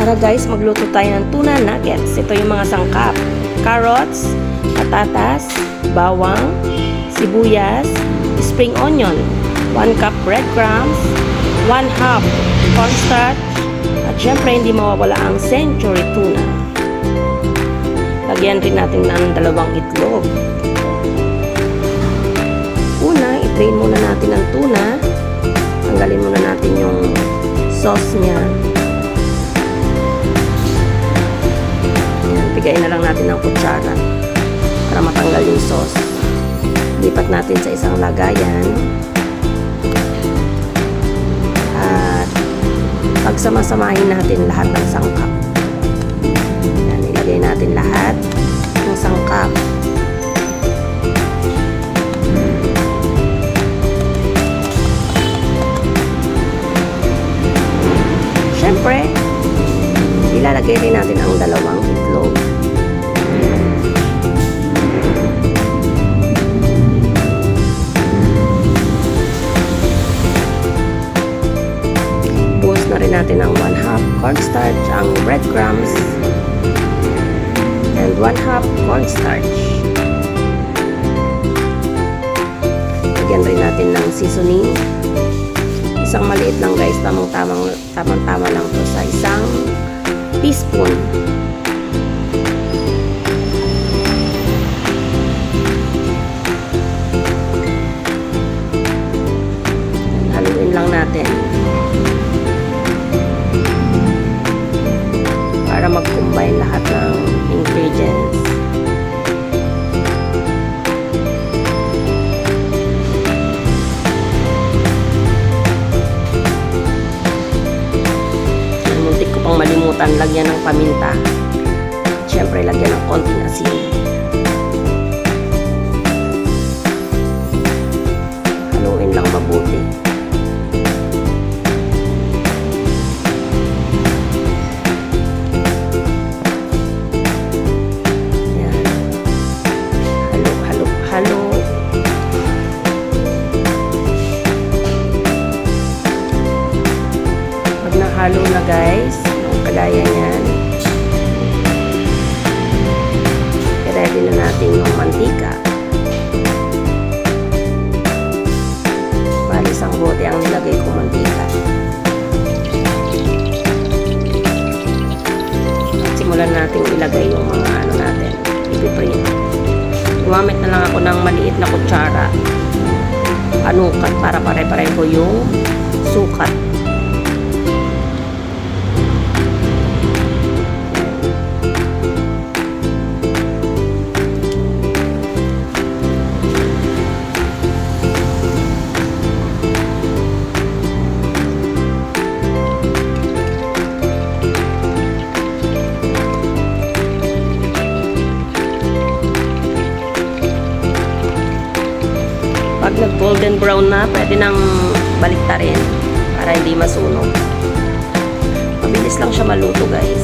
Tara guys, magluto tayo ng tuna nuggets. Ito yung mga sangkap. Carrots, patatas, bawang, sibuyas, spring onion, 1 cup breadcrumbs, 1/2 cornstarch, at syempre hindi mawawala ang century tuna. Lagyan rin natin ng 2 itlog. Una, i-drain muna natin ang tuna. Tanggalin muna natin yung sauce niya. Ayan, bigayin na lang natin ng kutsara para matanggal yung sauce. Lipat natin sa isang lagayan. At pagsama-samahin natin lahat ng sangkap. Ayan, ilagay natin lahat ng sangkap. Siyempre, ilalagay rin natin ang 2 itlog. Buhos na rin natin ang 1/2 cornstarch, ang breadcrumbs, and 1/2 cornstarch. Lagyan rin natin ng seasoning. Isang maliit lang guys, tamang-tama lang to sa isang teaspoon. Haluin lang natin para mag-combine lahat ng ingredients. Malimutan, lagyan ng paminta. Siyempre, lagyan ng konting asin. Haluin lang mabuti. Yan. Halo. Pag nahalo na guys, kagaya niyan, i-ready na natin yung mantika. Bali, isang bote ang nilagay kong mantika. At simulan natin ilagay yung mga natin, ipiprint. Gumamit na lang ako ng maliit na kutsara, panukat, para pare-pareho yung sukat. Pag nag-golden brown na, pwede nang baliktarin para hindi masunog. Mabilis lang siya maluto guys.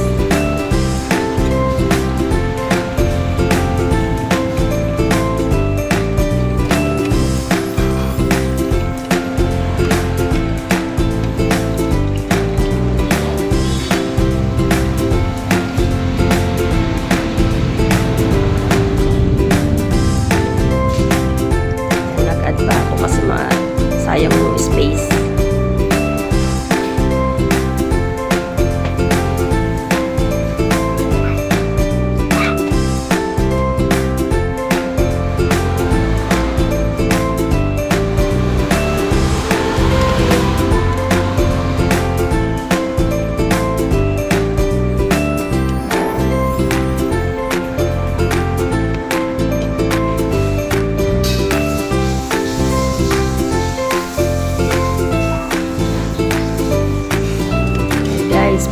Sayang yung space.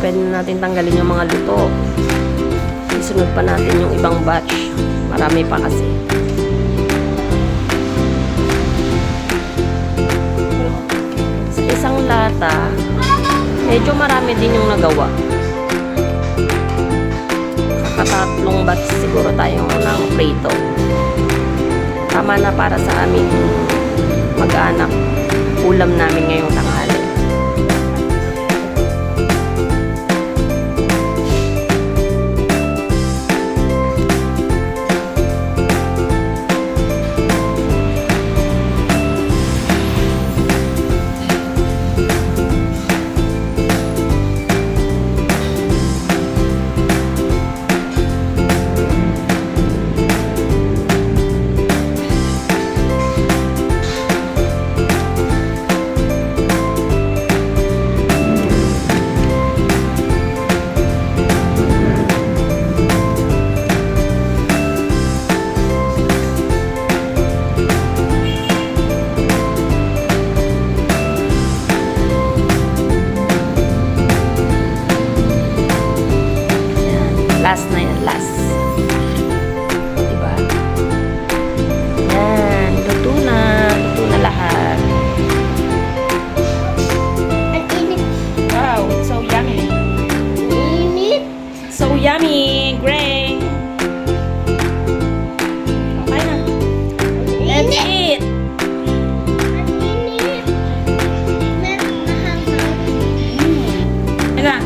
Pwede na natin tanggalin yung mga luto. Isunod pa natin yung ibang batch. Marami pa kasi. Sa isang lata, medyo marami din yung nagawa. Kaka-3 batch siguro tayo ng prito. Tama na para sa aming mag-anak. Ulam namin ngayong tanghali. yummy! Gray! Okay na. Let's eat! Teka.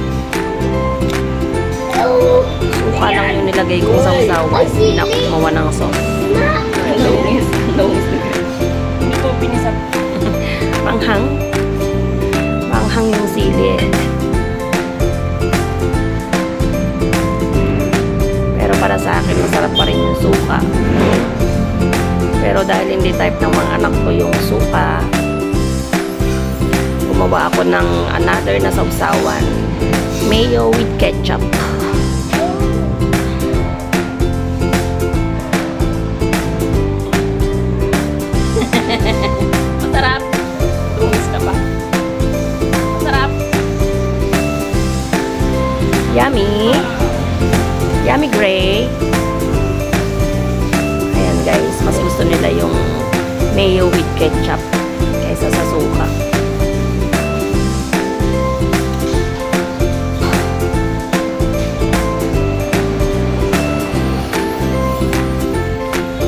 Suka lang yung nilagay kong sausawan. Hindi na ako gumawa ng sauce. Longis. Hindi ko pinisap. Manghang. Manghang yung sili. Pero para sa akin, masarap pa rin yung suka. Pero dahil hindi type ng mga anak ko yung suka, gumawa ako ng another na sausawan. Mayo with ketchup. Masarap. Tumis ka pa. Masarap. Yummy. Yummy Gray. Ayan guys, mas gusto nila yung mayo with ketchup kaysa sa suka.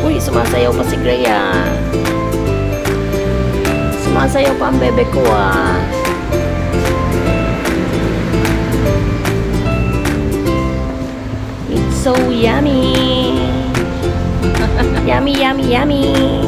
Uy, sumasayaw pa si Gray ah. Sumasayaw pa ang bebe ko ah. It's so yummy. Yummy, yummy, yummy.